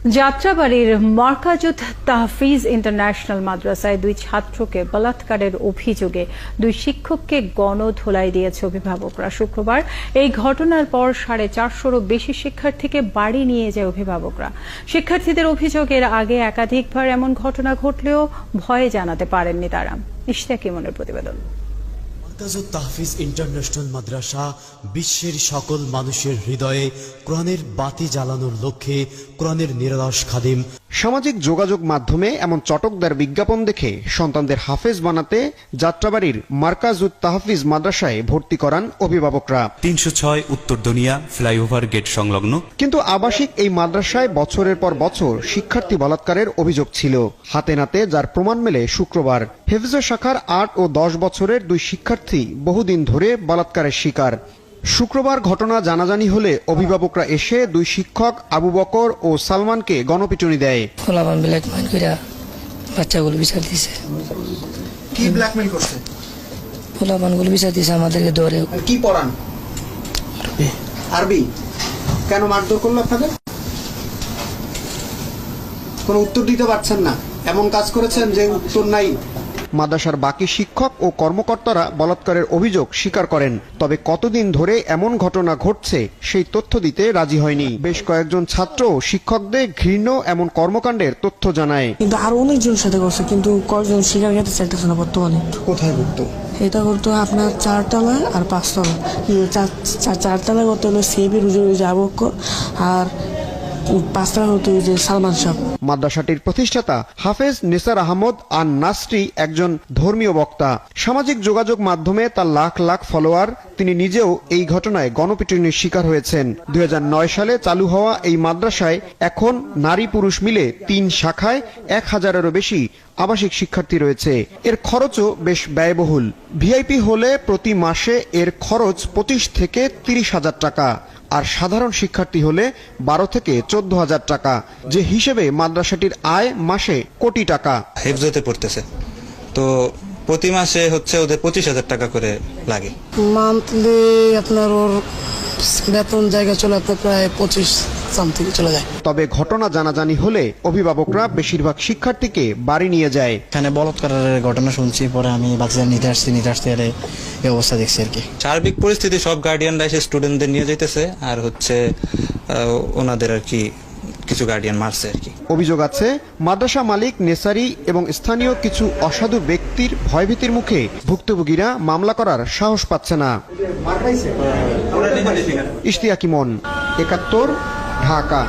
যাত্রাবাড়ির মার্কাজুত Tahfiz international মাদ্রাসায় দুই ছাত্রকে বলাৎকারের অভিযোগে দুই শিক্ষককে গণধোলাই দিয়েছে অভিভাবকরা। শুক্রবার এই ঘটনার পর 450-রও বেশি শিক্ষার্থীকে বাড়ি নিয়ে যায় অভিভাবকরা। শিক্ষার্থীদের অভিযোগের আগে একাধিকবার এমন ঘটনা ঘটলেও ভয়ে জানাতে পারেননি তারা। ইশতিয়াক ইমনের প্রতিবেদন। মার্কাজুত তাহফিজ ইন্টারন্যাশনাল মাদ্রাসা বিশ্বের সকল মানুষের হৃদয়ে কোরআনের বাতি জ্বালানোর লক্ষ্যে কোরআনের নিরলস খাদিম। সামাজিক যোগাযোগ মাধ্যমে এমন চটকদার বিজ্ঞাপন দেখে সন্তানদের হাফেজ বানাতে যাত্রাবাড়ির মার্কাজুত তাহফিজ মাদ্রাসায় ভর্তি করান অভিভাবকরা। 306 উত্তর দুনিয়া ফ্লাইওভার গেট সংলগ্ন। কিন্তু আবাসিক এই মাদ্রাসায় বছরের পর বছর শিক্ষার্থী বলাৎকারের অভিযোগ ছিল। হাতে নাতে যার প্রমাণ মেলে শুক্রবার। হেফজ শাখার 8 ও 10 বছরের দুই শিক্ষার্থী বহুদিন ধরে বলাৎকারের শিকার। শুক্রবার ঘটনা জানাজানি হলে অভিভাবকরা এসে দুই শিক্ষক আবু বকর ও সালমানকে গণপিটুনি দেয়। বাচ্চাগুলো বিচার দিছে। কি ব্ল্যাকমেইল করছে? পোলাপানগুলো বিচার দিছে আমাদেরকে ধরে। কি পড়ান? আরবি। কেন মারধর করলো আপনাদের? কোনো উত্তর দিতে পারছেন না, এমন কাজ করেছেন যে উত্তর নাই। মাদ্রাসার বাকি শিক্ষক ও কর্মকর্তারা বলাৎকারের অভিযোগ স্বীকার করেন, তবে কতদিন ধরে এমন ঘটনা ঘটছে সেই তথ্য দিতে রাজি হয়নি। বেশ কয়েকজন ছাত্র শিক্ষকদের ঘৃণ্য এমন কর্মকাণ্ডের তথ্য জানায়। কিন্তু আরো অনেকজন সাথে করছে, কিন্তু কয়েকজন স্বীকার করতে চাইতেছে না বর্তমানে। কোথায় করতো? এটা করতো আপনার 4 তলায় আর 5 তলায়। 4 তলায় করতে হলো সেবি রুজু আবক্কর, আর 5 তলায় হতো যে সালমান শাহ। মাদ্রাসাটির প্রতিষ্ঠাতা হাফেজ নিসার আহমদ আন নাসরি একজন ধর্মীয় বক্তা। সামাজিক যোগাযোগ মাধ্যমে তার লাখ লাখ ফলোয়ার। তিনি নিজেও এই ঘটনায় গণপিটুনির শিকার হয়েছেন। 2009 সালে চালু হওয়া এই মাদ্রাসায় এখন নারী পুরুষ মিলে 3 শাখায় 1000-এরও বেশি আবাসিক শিক্ষার্থী রয়েছে। এর খরচও বেশ ব্যয়বহুল। ভিআইপি হলে প্রতি মাসে এর খরচ 25 থেকে 30,000 টাকা, আর সাধারণ শিক্ষার্থী হলে 12 থেকে 14,000 টাকা, যে হিসেবে মাদ্রাসাটির আয় মাসে কোটি টাকা। হেফজতে পড়তেছে, তো প্রতি মাসে হচ্ছে ওদের 25,000 টাকা করে লাগে। মান্থলি আপনার ওর বেতন জায়গা চলে আপনার প্রায় 25 সামথিং চলে যায়। তবে ঘটনা জানাজানি হলে অভিভাবকরা বেশিরভাগ শিক্ষার্থীকে বাড়ি নিয়ে যায়। এখানে বলাৎকারের ঘটনা শুনছি, পরে আমি বাচ্চাদের নিতে আসছি এই অবস্থা দেখছি আর কি। সার্বিক পরিস্থিতি সব গার্ডিয়ানরা এসে স্টুডেন্টদের নিয়ে যাইতেছে, আর হচ্ছে ওনাদের আর কি কিছু গার্ডিয়ান মারছে আর কি। অভিযোগ আছে মাদ্রাসা মালিক নেসারি এবং স্থানীয় কিছু অসাধু ব্যক্তির ভয়ভীতির মুখে ভুক্তভোগীরা মামলা করার সাহস পাচ্ছে না। ইশতিয়াক ইমন, 71, ঢাকা।